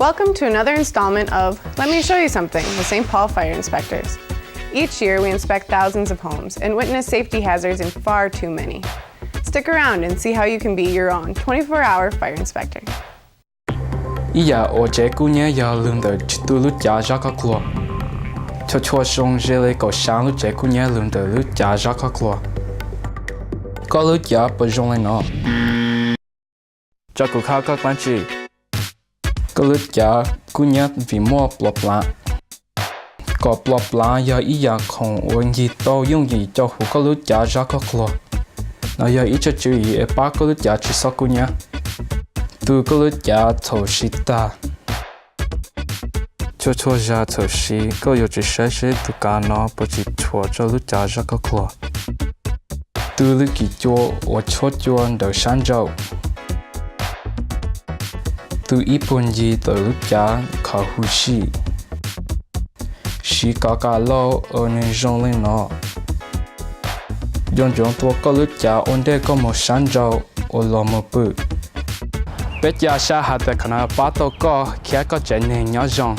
Welcome to another installment of Let Me Show You Something with St. Paul Fire Inspectors. Each year we inspect thousands of homes and witness safety hazards in far too many. Stick around and see how you can be your own 24-hour fire inspector. Iya o che kunya ya lương đời tu lúc giá ra các lúa. Cho sông dễ lấy cầu sáng lúc che kunya lương đời lúc giá ra các lúa. Có lúc giá bờ rong lên nó. Cho cụ khao các bạn chị. Có lúc giá kunya vì mua plop lá. Có plop lá ya iya không ổn gì tao dùng gì cho hú có lúc giá ra các lúa. Nó ya ít cho chú ý e ba có lúc giá chỉ sau kunya. Tu có lúc giá thầu sĩ ta. Cho giá thầu sĩ có yêu chỉ sẽ tu cả nó bởi chỉ chua cho lúc giá ra các lúa. Tu lúc kỳ chua ở cho đầu sáng dầu. Tu ít buồn gì từ lúc giá khá hú sĩ. Sĩ cả lâu ở nên rong lên nó. Dòng tua có lúc giá ổn định có một sáng dầu ở lò một bự. Bây giờ sẽ hạt khả năng bắt đầu có khi có chạy nên nhỏ dòng.